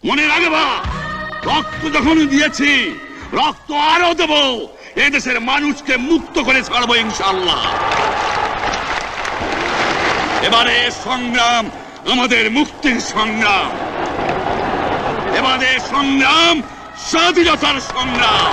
মনে রাখবা, রক্ত যখন দিয়েছি, রক্ত আরো দেব। এদেশের মানুষকে মুক্ত করে ছাড়বো ইনশাআল্লাহ। এবারে সংগ্রাম আমাদের মুক্তির সংগ্রাম, এবারে সংগ্রাম স্বাধীনতার সংগ্রাম।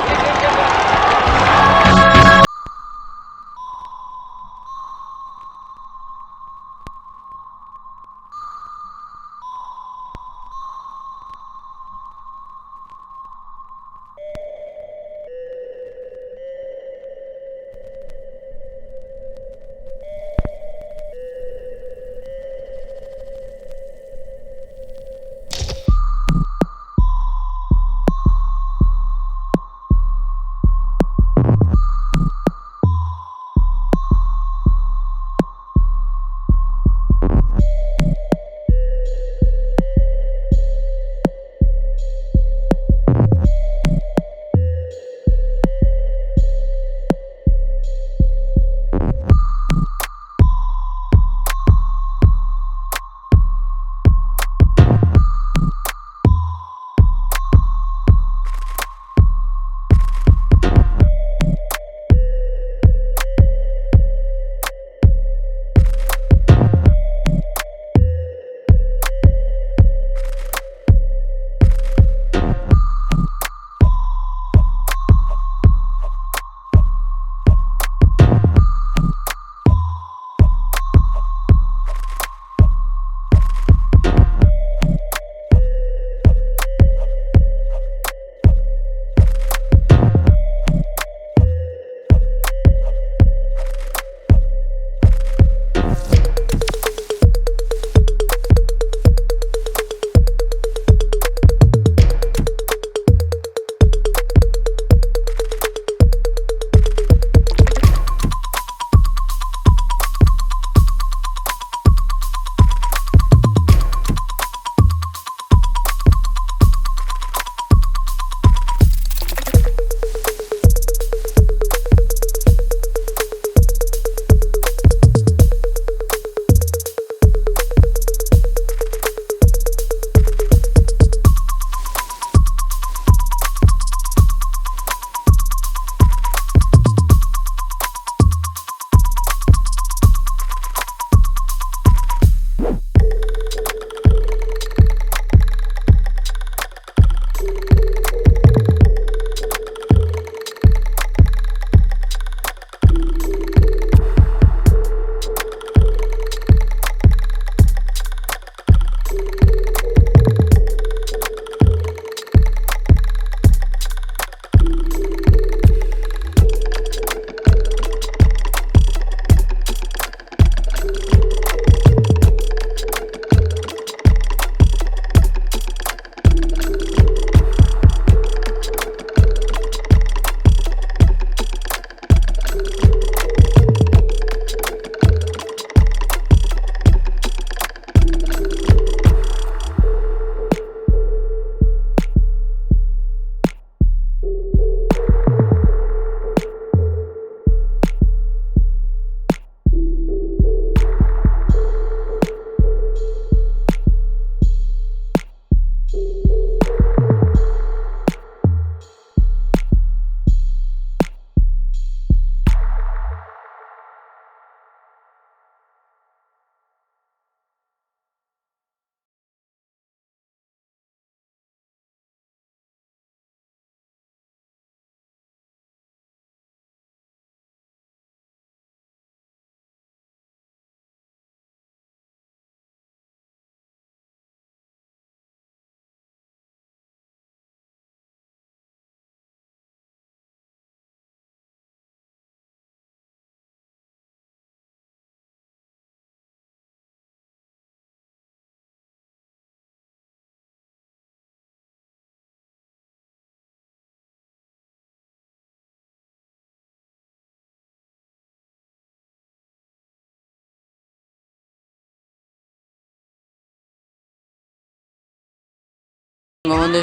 বঙ্গবন্ধু,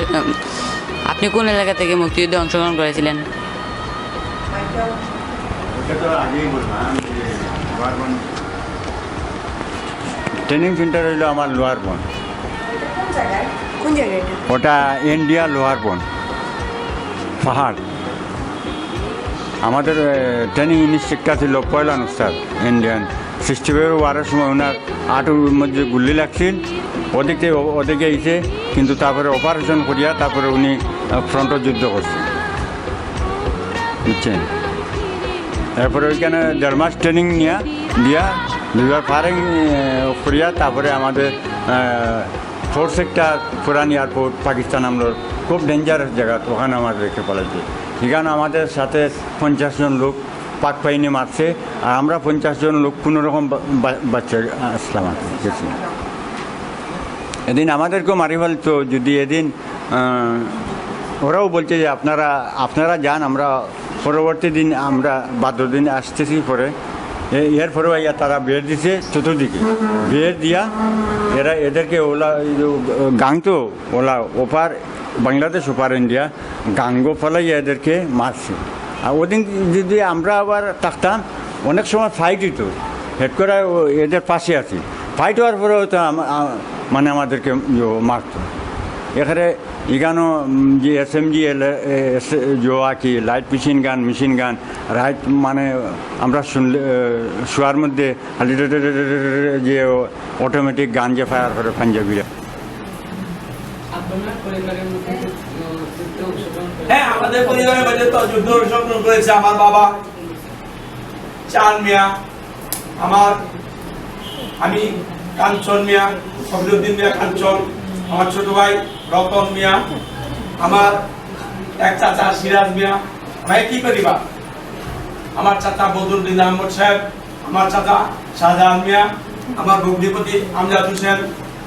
আপনি কোন এলাকা থেকে মুক্তিযুদ্ধে অংশগ্রহণ করেছিলেন? ট্রেনিং সেন্টার হইলো আমার লোয়ার বন। কোন জায়গাটা? ওটা ইন্ডিয়া লোহারবন পাহাড়। আমাদের ট্রেনিং ইনস্ট্রাক্টর ছিল পয়লান উস্তাদ ইন্ডিয়ান 65 ওয়ারের সময় ওনার আঁটুর মধ্যে গুল্লি লাগছিল, ওদিকে এসে কিন্তু তারপরে অপারেশন করিয়া তারপরে উনি ফ্রন্টে যুদ্ধ করছেন, বুঝছেন। এরপরে ওইখানে 1.5 মাস ট্রেনিং দিয়া 2বার ফায়ারিং করিয়া তারপরে আমাদের ফোর্স একটা পুরান এয়ারপোর্ট পাকিস্তান আমরা খুব ডেঞ্জারাস জায়গা, ওখানে আমাদের রেখে পালাইছে। এখানে আমাদের সাথে 50 জন লোক পাক বাহিনী মারছে, আর আমরা 50 জন লোক কোনোরকম বাচ্চা আসলাম আর গেছি। এদিন আমাদেরকেও মারি ফেলতো যদি এদিন ওরাও বলছে যে আপনারা যান, আমরা পরবর্তী দিন আমরা বাদ্য দিন আসতেছি। পরে এরপরেও তারা বের দিছে চতুর্দিকে, বের দিয়া এদেরকে ওলা গাং তো ওলা ওপার বাংলাদেশ ওপার ইন্ডিয়া গাঙ্গো ফলাইয়া এদেরকে মারছে। আর ওদিন যদি আমরা আবার থাকতাম অনেক সময় ফাইট হইতো, হেড করে এদের পাশে আছি, ফাইট হওয়ার পরে হয়তো মানে আমাদেরকে মারতো। এখানে এখানেও যে SMG কি লাইট মেশিন গান রাইট মানে আমরা শুনলে শোয়ার মধ্যে যে অটোমেটিক গান যে ফায়ার করে পাঞ্জাবিরা। হ্যাঁ, আমাদের পরিবারের মধ্যে তো যুদ্ধ অংশগ্রহণ করেছে আমার বাবা চান মিয়া, আমি কাঞ্চন মিয়া, ফখরুদ্দিন মিয়া কাঞ্চন, আমার ছোট ভাই রতন মিয়া, আমার এক চাচা সিরাজ মিয়া, ভাই কি পরিবার, আমার চাচা বদরুদ্দিন আহমদ সাহেব, আমার চাচা শাহজাহান মিয়া, আমার ভগ্নিপতি আমজাদ হোসেন।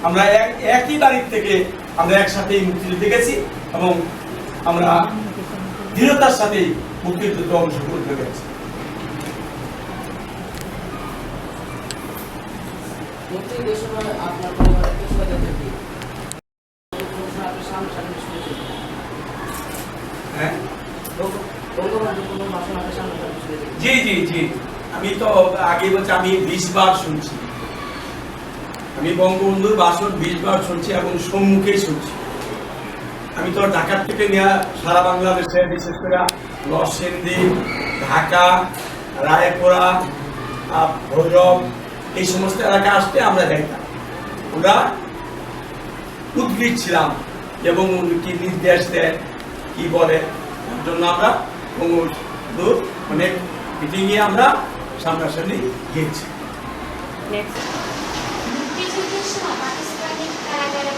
আমরা একই বাড়ির থেকে আমরা একসাথেই মুক্তিযুদ্ধে গেছি এবং আমরা দৃঢ়তার সাথে মুক্তিযুদ্ধে অংশগ্রহণ করেছি। জি জি জি, আমি তো আগে বলছি আমি 20 বার শুনছি, আমি বঙ্গবন্ধুর ভাষণ 20 বার শুনছি এবং সম্মুখেই শুনছি। আমি তো ঢাকা থেকে নিয়ে সারা বাংলাদেশে বিশেষ করে নরসিংদী, ঢাকা, রায়পুরা, ভৈরব এই সমস্ত এলাকা আসতে আমরা দেখতাম। ওরা উদ্গ্রীব ছিলাম এবং কি নির্দেশ দেয় কি বলে, তার জন্য আমরা বঙ্গবন্ধুর অনেক মিটিংয়ে আমরা সামনাসামনি গিয়েছি। মুক্তিযুদ্ধের সময় পাকিস্তানি কারাগারে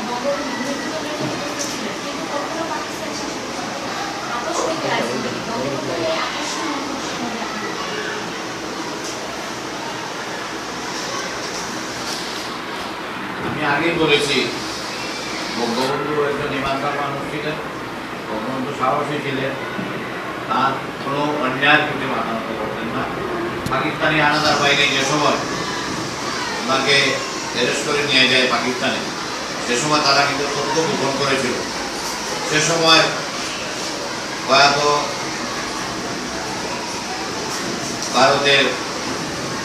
বঙ্গবন্ধুর ছিল, কিন্তু কখনো পাকিস্তান শাসক আকস্মিক রাজনীতি বঙ্গবন্ধুর এই আকর্ষণ আমি আগেই বলেছি বঙ্গবন্ধু একজন ইমানদার মানুষ ছিলেন, বঙ্গবন্ধু সাহসী ছিলেন, তার কোনো অন্যায়ের প্রতি মাথা নত করতেন না। পাকিস্তানি হানাদার বাহিনী যে সময় ওনাকে অ্যারেস্ট করে নিয়ে যায় পাকিস্তানে, সে সময় তারা কিন্তু তথ্য গোপন করেছিল। সে সময় প্রয়াত ভারতের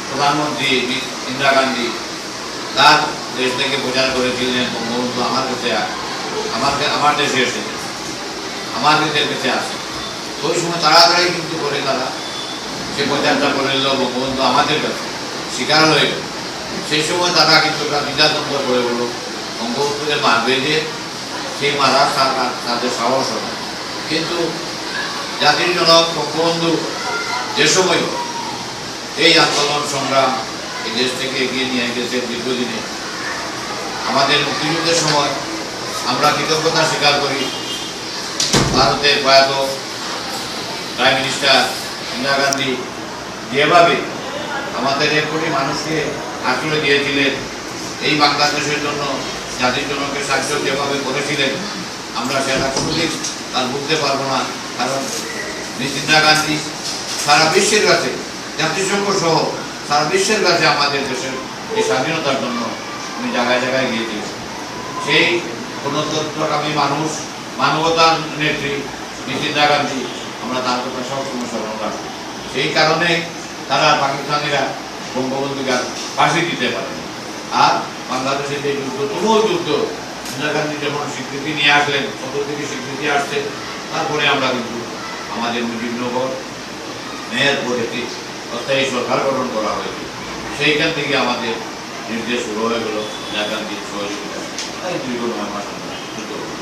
প্রধানমন্ত্রী ইন্দিরা গান্ধী তার দেশ থেকে প্রচার করেছিলেন বঙ্গবন্ধু আমার কাছে আমার দেশে এসে আমার দেশের কাছে আসে। ওই সময় তাড়াতাড়ি কিন্তু করে তারা সে প্রচারটা করে দিল বঙ্গবন্ধু আমাদের কাছে স্বীকার হয়ে গেল। সেই সময় তারা কিন্তু দ্বিধাদ্বন্দ্ব করে বলল বঙ্গবন্ধুকে মারবে যে সেই মারা তাদের সাহস হবে। কিন্তু জাতির জনক বঙ্গবন্ধু যে সময় এই আন্দোলন সংগ্রাম এই দেশ থেকে এগিয়ে নিয়ে গেছে দীর্ঘদিনে, আমাদের মুক্তিযুদ্ধের সময় আমরা কৃতজ্ঞতা স্বীকার করি ভারতের প্রয়াত প্রাইম মিনিস্টার ইন্দিরা গান্ধী যেভাবে আমাদের 1 কোটি মানুষকে আশ্রয় দিয়েছিলেন, এই বাংলাদেশের জন্য জাতির জনকে সাহায্য যেভাবে করেছিলেন আমরা সেটা কোনোদিন তার বুঝতে পারবো না। কারণ ইন্দিরা গান্ধী সারা বিশ্বের কাছে জাতিসংঘ সহ সারা বিশ্বের কাছে আমাদের দেশের এই স্বাধীনতার জন্য উনি জায়গায় জায়গায় গিয়েছিলেন। সেই গণতন্ত্রকামী মানুষ, মানবতার নেত্রী ইন্দিরা গান্ধী, আমরা তার কথা সবসময় স্মরণ রাখি। সেই কারণে তারা পাকিস্তানিরা বঙ্গবন্ধুকে ফাঁসি দিতে পারে। আর বাংলাদেশের যে যুদ্ধ, তুমুল যুদ্ধ, ইন্দিরা গান্ধী যখন স্বীকৃতি নিয়ে আসলেন, চতুর্দিকে স্বীকৃতি আসছে, তারপরে আমরা কিন্তু আমাদের মুজিবনগর মেহেরপুর একটি অস্থায়ী সরকার গঠন করা হয়েছে। সেইখান থেকে আমাদের নির্দেশ শুরু হয়ে গেল ইন্দিরা গান্ধীর সহযোগিতা। তাই দীর্ঘ 9 মাস আমরা যুদ্ধ করি।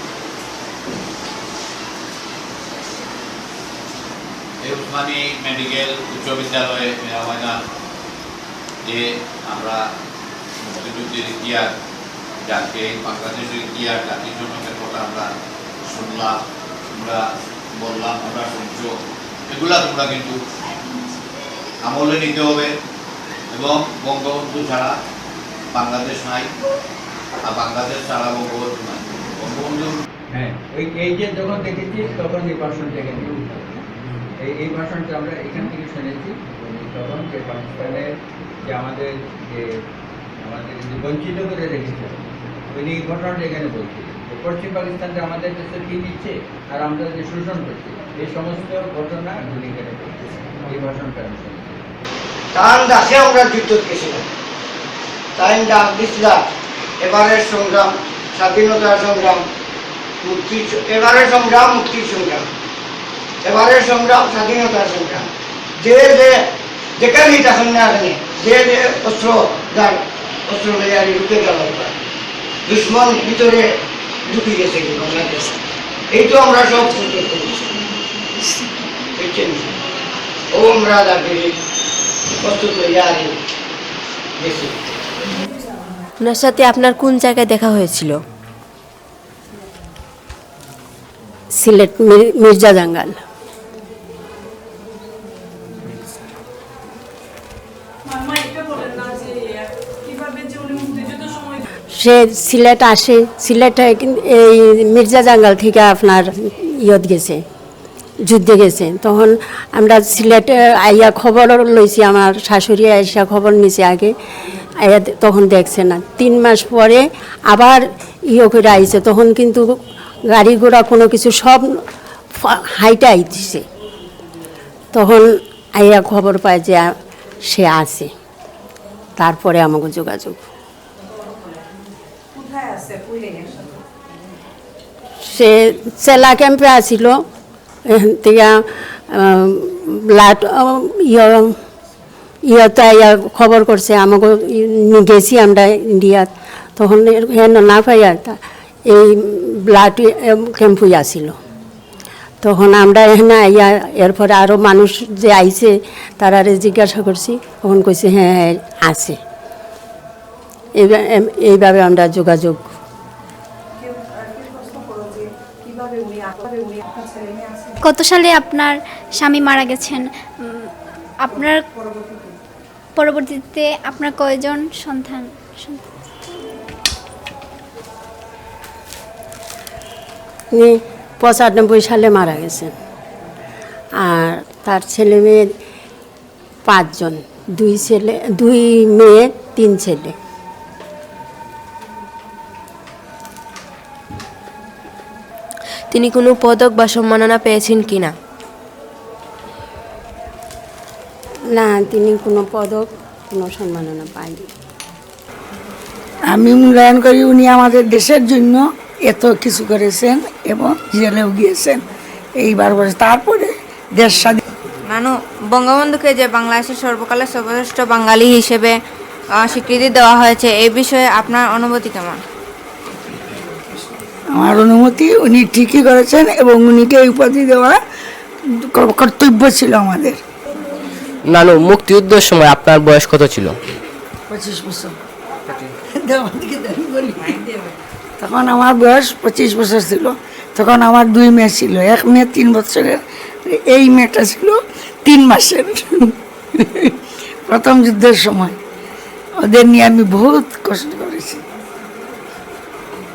এই উসমানী মেডিকেল উচ্চ বিদ্যালয়ে মেরা ময়দান যে আমরা মুক্তিযুদ্ধের ইতিহাস, যাকে বাংলাদেশের ইতিহাস, জাতির জনকের কথা আমরা শুনলাম, আমরা বললাম, আমরা শুনছ, এগুলা তোমরা কিন্তু আমলে নিতে হবে। এবং বঙ্গবন্ধু ছাড়া বাংলাদেশ নাই, আর বাংলাদেশ ছাড়া বঙ্গবন্ধু নাই। বঙ্গবন্ধু হ্যাঁ, এই যে যখন দেখেছি তখন এই ভাষণটা এখানে এই ভাষণটা আমরা এখান থেকে শুনেছি। তখন যে পাকিস্তানের যে আমাদের যে বঞ্চিত করে রেখেছে, উনি এই ঘটনাটা এখানে বলছি যে পশ্চিম পাকিস্তানটা আমাদের দেশে কি দিচ্ছে আর আমরা যে শোষণ করছি, এই সমস্ত ঘটনা উনি এখানে বলছে। এই ভাষণটা আমি শুনেছি। তার দাসে আমরা যুদ্ধ গেছিলাম, তাই ডাক দিছিলাম এবারের সংগ্রাম, স্বাধীনতার সংগ্রাম, এবারের সংগ্রাম মুক্তির সংগ্রাম, এবারের সংগ্রাম স্বাধীনতার সংগ্রাম। যে যেখানেই তখন না জানে যে অস্ত্র বেয়ারি ঢুকে গেল, দুশ্মন ভিতরে ঢুকে গেছে কি বাংলাদেশ, এই তো আমরা সব সুযোগ করেছি। বুঝছেন, ও আমরা দাঁড়িয়ে প্রস্তুত হয়ে আর গেছি। ওনার সাথে আপনার কোন জায়গায় দেখা হয়েছিল? সিলেট মির্জা জাঙ্গাল। সে সিলেট আসে, সিলেটে এই মির্জা জাঙ্গাল থেকে আপনার ইয়ত গেছে, যুদ্ধে গেছে। তখন আমরা সিলেটে আইয়া খবর লইছি, আমার শাশুড়ি আইসা খবর নিছে আগে, আইয়া তখন দেখছে না। 3 মাস পরে আবার করে আইছে, তখন কিন্তু গাড়ি ঘোড়া কোনো কিছু সব হাইটে আইতেছে। তখন আইয়া খবর পায় যে সে আছে, তারপরে আমাকে যোগাযোগ। সে চেলা ক্যাম্পে আসিল, এখান থেকে ব্লাড ইয়তে খবর করছে আমাকে, গেছি আমরা ইন্ডিয়াত। তখন না পাইয়া এই ব্লাড ক্যাম্পই আসিল। তখন আমরা এখানে আইয়া এরপরে আরও মানুষ যে আইছে তারা জিজ্ঞাসা করছি, তখন কইছে হ্যাঁ হ্যাঁ আছে। এইভাবে আমরা যোগাযোগ। কত সালে আপনার স্বামী মারা গেছেন? আপনার পরবর্তীতে আপনার কয়জন সন্তান? 95 সালে মারা গেছেন। আর তার ছেলে মেয়ে 5 জন, 2 মেয়ে 3 ছেলে। তিনি কোনো পদক বা সম্মাননা পেয়েছেন কিনা? না, তিনি কোনো পদক, কোনো সম্মাননা পায়নি। আমি মূল্যায়ন করি উনি আমাদের দেশের জন্য এত কিছু করেছেন এবং জেলেও গিয়েছেন এইবার বলে। তারপরে দেশ স্বাধীন। নানু, বঙ্গবন্ধুকে যে বাংলাদেশের সর্বকালের সর্বশ্রেষ্ঠ বাঙালি হিসেবে স্বীকৃতি দেওয়া হয়েছে, এই বিষয়ে আপনার অনুভূতি কেমন? আমার অনুমতি, উনি ঠিকই করেছেন এবং উনিকে এই উপাধি দেওয়া কর্তব্য ছিল আমাদের। নানু, মুক্তিযুদ্ধের সময় আপনার বয়স কত ছিল? 25 বছর। তখন আমার বয়স 25 বছর ছিল। তখন আমার 2 মেয়ে ছিল, 1 মেয়ে 3 বছরের, এই মেয়েটা ছিল 3 মাসের। প্রথম যুদ্ধের সময় ওদের নিয়ে আমি বহুত কষ্ট করেছি।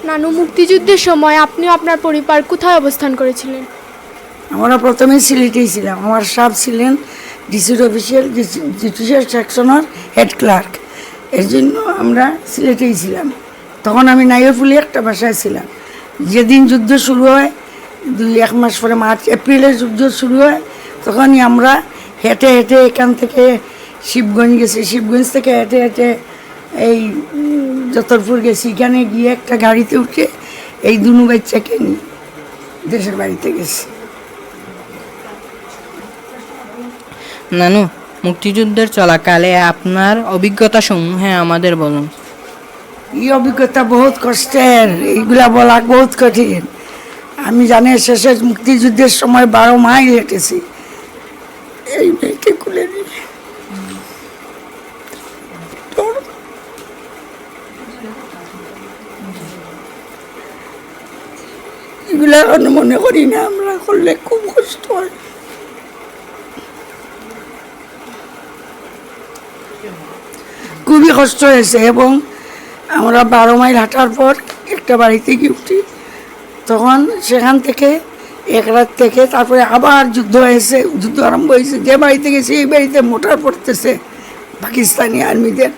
নানু, মুক্তিযুদ্ধের সময় আপনি আপনার পরিবার কোথায় অবস্থান করেছিলেন? আমরা প্রথমে সিলেটেই ছিলাম। আমার সাহেব ছিলেন ডিসির অফিসিয়াল, জুডিশিয়াল সেকশনের হেড ক্লার্ক। এর জন্য আমরা সিলেটেই ছিলাম। তখন আমি নাইয়ারপুলি একটা বাসায় ছিলাম। যেদিন যুদ্ধ শুরু হয়, 1 মাস পরে মার্চ এপ্রিলে যুদ্ধ শুরু হয়, তখনই আমরা হেঁটে হেঁটে এখান থেকে শিবগঞ্জ গেছি, শিবগঞ্জ থেকে হেঁটে হেঁটে এই যতরপুর গেছি। এখানে গিয়ে একটা গাড়িতে উঠে এই দুনু বাচ্চাকে নিয়ে দেশের বাড়িতে গেছি। নানু, মুক্তিযুদ্ধের চলাকালে আপনার অভিজ্ঞতা সমূহে আমাদের বলুন। এই অভিজ্ঞতা বহুত কষ্টের, এইগুলা বলা বহুত কঠিন। আমি জানি শেষে মুক্তিযুদ্ধের সময় 12 মাইল হেঁটেছি এই মেয়েকে কুলে নিয়ে। এগুলা মনে করি না, আমরা করলে খুব কষ্ট হয়। খুবই কষ্ট হয়েছে এবং আমরা 12 মাইল হাঁটার পর একটা বাড়িতে গিয়ে উঠি। তখন সেখান থেকে এক রাত থেকে তারপরে আবার যুদ্ধ হয়েছে, যুদ্ধ আরম্ভ হয়েছে। যে বাড়িতে গেছি এই বাড়িতে মোটর পড়তেছে পাকিস্তানি আর্মিদের।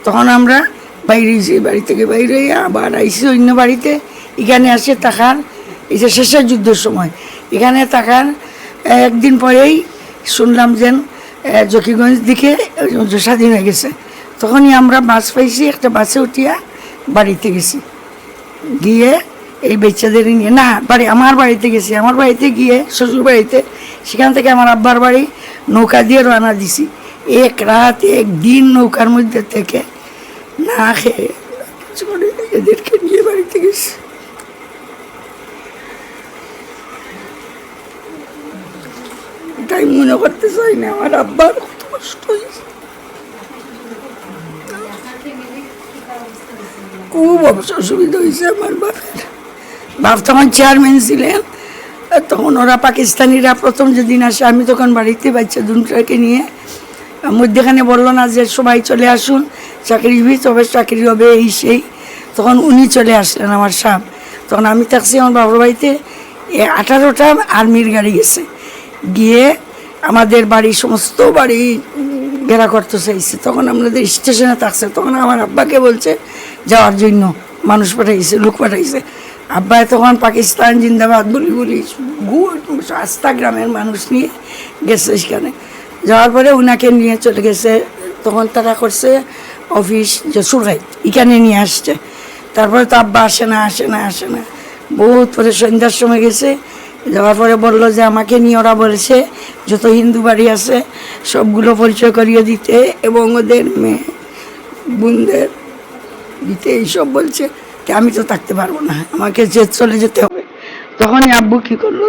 তখন আমরা বাইরে এই বাড়ি থেকে বাইরে আবার আইসি অন্য বাড়িতে। এখানে আসে থাকার, এই যে শেষের যুদ্ধের সময় এখানে থাকার একদিন পরেই শুনলাম যে জকিগঞ্জ দিকে স্বাধীন হয়ে গেছে। তখনই আমরা বাস পাইছি, একটা বাসে উঠিয়া বাড়িতে গেছি। গিয়ে এই বাচ্চাদের নিয়ে না আমার বাড়িতে গেছি। আমার বাড়িতে গিয়ে শ্বশুর বাড়িতে, সেখান থেকে আমার আব্বার বাড়ি নৌকা দিয়ে রওনা দিছি। এক রাত একদিন নৌকার মধ্যে থেকে না খেয়ে এদেরকে নিয়ে বাড়িতে গেছি। এটাই মনে করতে চাই না আমার আব্বার কত কষ্ট হয়েছে। খুব অসুবিধা হয়েছে আমার বাপের। বাপ তখন চেয়ারম্যান ছিলেন। তখন ওরা পাকিস্তানিরা প্রথম যেদিন আসে, আমি তখন বাড়িতে বাচ্চা দুটাকে নিয়ে, মধ্যেখানে বললো না যে সবাই চলে আসুন, চাকরি তবে চাকরি হবে এই সেই। তখন উনি চলে আসলেন আমার সাহেব। তখন আমি থাকছি আমার বাবার বাড়িতে। 18টা আর্মির গাড়ি গেছে, গিয়ে আমাদের বাড়ি সমস্ত বাড়ি ঘেরা করতে চাইছে। তখন আমাদের স্টেশনে থাকছে। তখন আমার আব্বাকে বলছে যাওয়ার জন্য, মানুষ পাঠাইছে, লোক পাঠাইছে। আব্বা তখন পাকিস্তান জিন্দাবাদ বলি আস্থা গ্রামের মানুষ নিয়ে গেছে সেখানে। যাওয়ার পরে ওনাকে নিয়ে চলে গেছে। তখন তারা করছে অফিস যে সুরাই, এখানে নিয়ে আসছে। তারপরে তো আব্বা আসে না। বহুত পরে সন্ধ্যার সময় গেছে। যাওয়ার পরে বললো যে আমাকে নিয়ে ওরা বলেছে যত হিন্দু বাড়ি আছে সবগুলো পরিচয় করিয়ে দিতে এবং ওদের মেয়ে বোনদের দিতে, এইসব বলছে। আমি তো থাকতে পারবো না, আমাকে চলে যেতে হবে। তখনই আব্বু কী করলো,